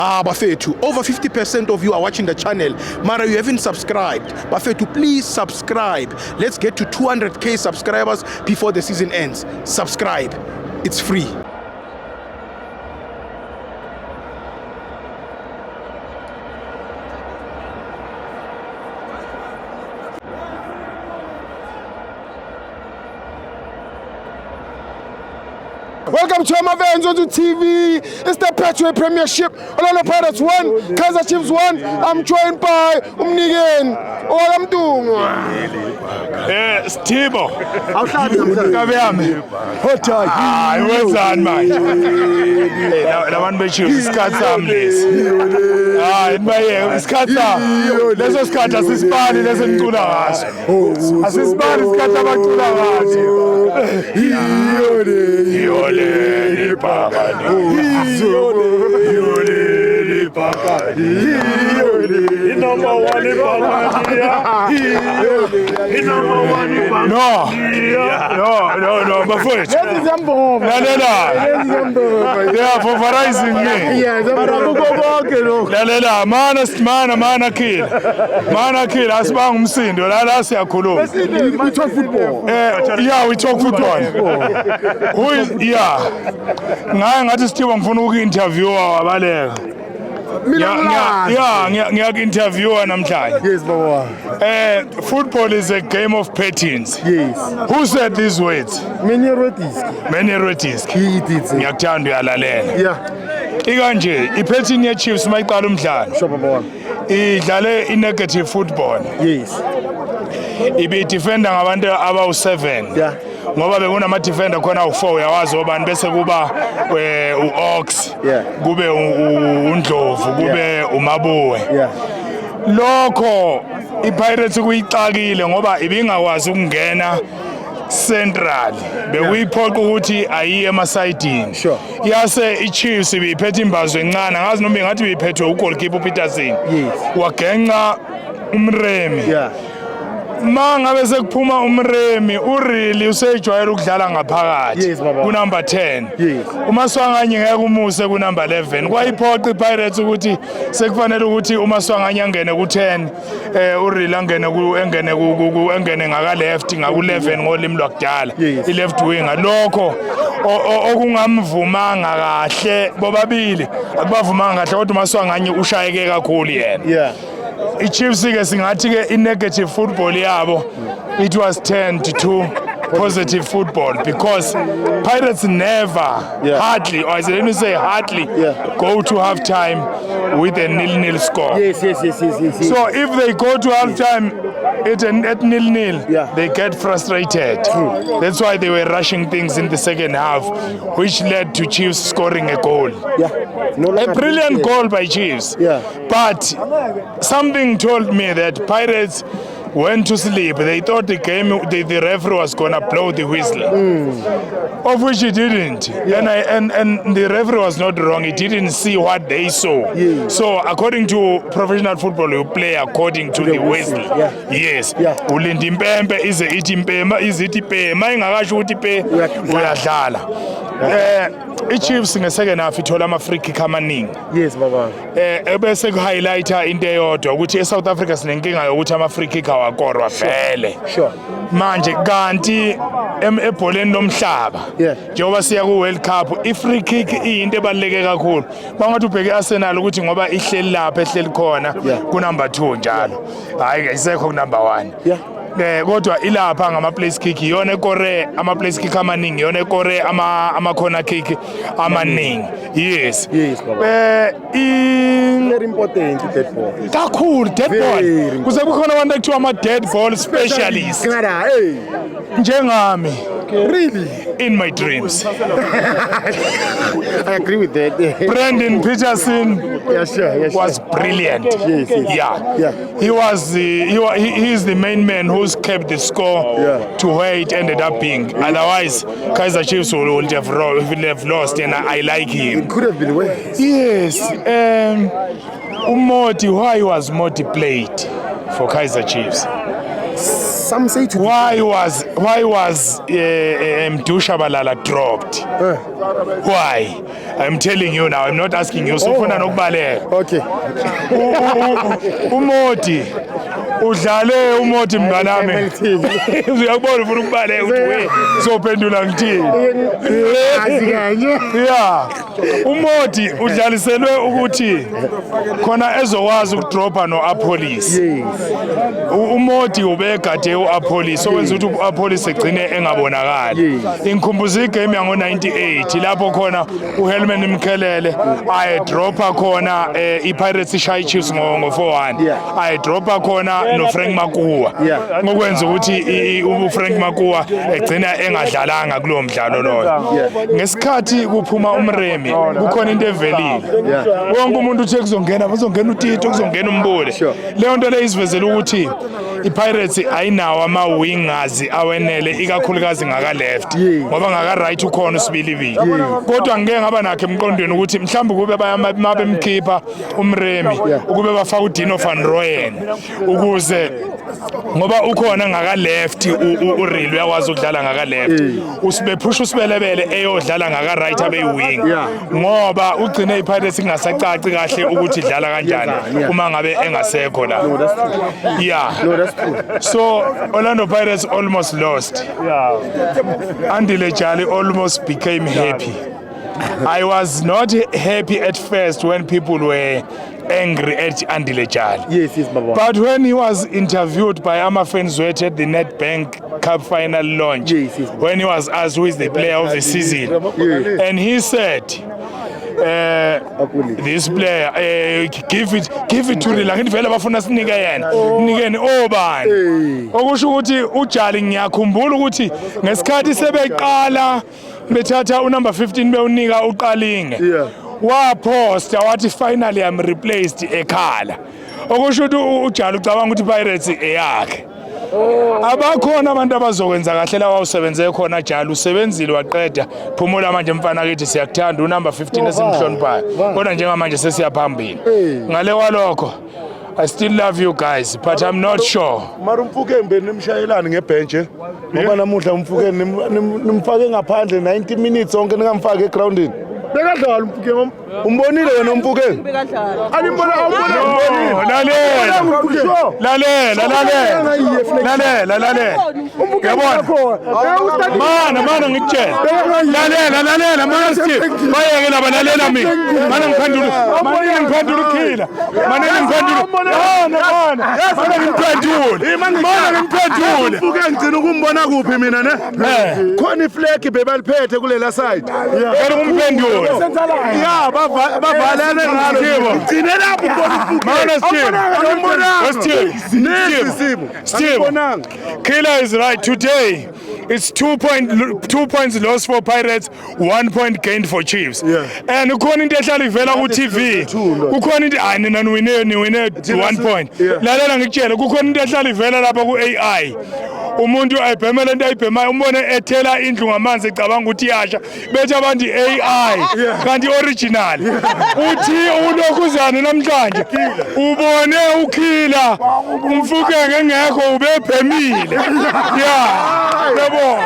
Bafethu, over 50% of you are watching the channel. Mara, you haven't subscribed. Bafethu, please subscribe. Let's get to 200k subscribers before the season ends. Subscribe. It's free. Welcome to Amavens on TV. It's the Petway Premiership. Orlando Pirates 1, Kaizer Chiefs 1. I'm joined by Umnigen. What I'm doing? Stibo. Kabe yami. Hotel. Wenzani manje? Labantu beChiefs isikhathi sami lesi. Ibaye isikhathi sami. Leso sikhathi asisibali leso ngicula ngaso. Asisibali isikhathi abacula ngaso. Yole pakani. Number one No, my foot. They are favorizing me. Mana kill. Asibanga umsindo la siyakhuluma. We talk football. Yeah, we talk football. Who is ngathi Steve ngifuna uku-interviewa wabaleka. Ngiyaku-interviewa namhlanje. Yes, baba. Football is a game of patterns. Yes. Who said these words? Many Retiski. He did say. Ngiyakuthanda uyalalela. Yeah. Ikanje ipattern ye-Chiefs mayiqala umdlalo. Sure, baba. Idlale i-negative football. Yes. Ibi-defender ngabantu abawu-7. Yeah. Ngoba bekunama-defender khona u-4 uyawazi obani bese kuba u-Ox, kube uNdlovu, kube uMabuwe. Lokho iPirates kuyixakile ngoba ibingakwazi ukungena central bekuyiphoqa ukuthi ayiye emasayidini. Yase iChiefs ibiphethe imbazo encane ngazi noma ngathi ibiphethwe uGoalkeeper uPeterson. Wagenqa uMremi. Mangabe sekuphuma uMremi uReally usejwayele ukudlala ngaphakathi ku number 10. uMaswanganye ngeke umuse ku number 11 kwayiphoqa iPirates ukuthi sekufanele ukuthi uMaswanganye angene ku 10 uReally engene ngaka left ngaku 11 ngolimi lwakudala i-left winger lokho okungamvumanga kahle bobabili akubavumanga kahle kodwa uMaswanganye ushayeke kakhulu yena. iChiefs ke singathi ke i-negative football yabo it was turned to positive football because Pirates never hardly go to half time with a 0-0 score. Yes. So if they go to half time at 0-0, they get frustrated. That's why they were rushing things in the second half, which led to Chiefs scoring a goal. A brilliant goal by Chiefs. But something told me that Pirates went to sleep. They thought the referee was gonna blow the whistle, of which he didn't. And the referee was not wrong. He didn't see what they saw. So according to professional football, you play according to the whistle. Yes. Ulindi impempe ize ithi impema izithi pe mayingakasho ukuthi pe uyadlala. iChiefs ngesecond half ithola ama-free kick amaningi. Yes baba. Ebese ku-highlighta into eyodwa ukuthi eSouth Africa sinenkinga yokuthi ama-free kick awakorwa vele. Sure. Manje kanti ebholeni lomhlaba njengoba siya ku-World Cup i-free kick iyinto ebaluleke kakhulu. Bangathi ubheke i-Arsenal ukuthi ngoba ihleli lapha ehleli khona ku number 2 njalo. Hayi ke isekho ku number 1. Kodwa ilapha ngama place kick iyona ekore ama place kick amaningi iyona ekore ama corner kick amaningi. Yes very important dead ball kakhulu dead ball kuze kukhona abantu ekuthiwa ama dead ball specialist njengami. Really? In my dreams. I agree with that. Brendan Peterson was brilliant. He is the main man who's kept the score to where it ended up being. Otherwise, Kaizer Chiefs would have lost, and I like him. It could have been worse. Yes. Umoti, why was Moti played for Kaizer Chiefs? Some say to why was Mdu Shabalala dropped? Why? I'm telling you now. I'm not asking you. So ufuna nokubaleka. Okay. Umoti udlale umoti mnganami. Uyakubona ufuna ukubaleka uthi we sophendula ngithini? Yeah. Umoti udlaliselwe ukuthi khona ezokwazi ukudropa no-Apolis. Umoti ubegade u-Apolis okwenza ukuthi u-Apolis egcine engabonakali. Ingikhumbuza igame yango-98 lapho khona uHelman Mkhelele ayedropa khona iPirates ishaya iChiefs ngo-4-1. Ayedropa khona noFrank Makuwa. Ngokwenza ukuthi uFrank Makuwa egcina engadlalanga kulowo mdlalo loyo. Ngesikhathi kuphuma uMremi kukhona into evelile. Wonke umuntu uthe kuzongena uTito kuzongena uMbule. Leyo nto le isivezela ukuthi iPirates ayinawo ama-wingers awenele ikakhulukazi ngaka-left ngoba ngaka-right ukhona uSibilibili. Kodwa ngeke ngaba nakhe emqondweni ukuthi mhlawumbe kube bemkhipha uMremi ukube bafaka uDino van Rooyen ukuze ngoba ukhona ngaka-left uReal uyakwazi ukudlala ngaka-left usibephusha uSibelebele eyodlala ngaka-right abeyi-wing ngoba ugcine iPirates ingasacaci kahle ukuthi idlala kanjani uma ngabe engasekho la. So Orlando Pirates almost lost. Andile Jali almost became happy. I was not happy at first when people were angry at Andile Jali. Yes, Baba. But when he was interviewed by Amafenzwet at the Nedbank Cup final launch, when he was asked who is the player of the season, and he said, this player give it to the lakini vele bafuna sinike yena nikeni obani okusho ukuthi uJali ngiyakhumbula ukuthi ngesikhathi sebeqala bethatha unumber 15 bewunika uQalinge waposta wathi finally I'm replaced ekhala okusho ukuthi uJali ucabanga ukuthi Pirates eyakhe. Abakhona abantu abazokwenza kahle la wawusebenze khona Jali usebenzile waqeda phumula manje mfana kithi siyakuthanda unumber 15 esimhloniphayo kodwa njengamanje sesiyaphambili ngale walokho I still love you guys but I'm not sure. Mara uMfukembe nimshayelani ngebench ngoba namuhla uMfukembe nimfake ngaphandle 90 minutes onke ningamfake egroundini. Bekadlala uMfukembe umbonile wena uMfukembe animbona lalela yabona mana ngikutshela lalela mana sithi bayeke laba lalela mina mana ngiphendula ukhila mana ngiphendule Mfukembe ngicina ukumbona kuphi mina ne khona iflag bebaliphethe kulela side yena umphendule bavalele ngalo ngcine lapho Steve, Killer is right. Today, it's 2 points lost for Pirates, 1 point gained for Chiefs. And ukhona into ehlala ivela ku TV. Ukhona into nina niwine 1 point. Lalela ngikutshela kukhona into ehlala ivela lapha ku AI. Umuntu ayibhemela into ayibhemayo umbone ethela indlu ngamanzi ecabanga ukuthi iyasha bethi abantu AI kanti original uthi ulokhuzana namhlanje ubone ukhila umfukenge engekho ubebhemile yabo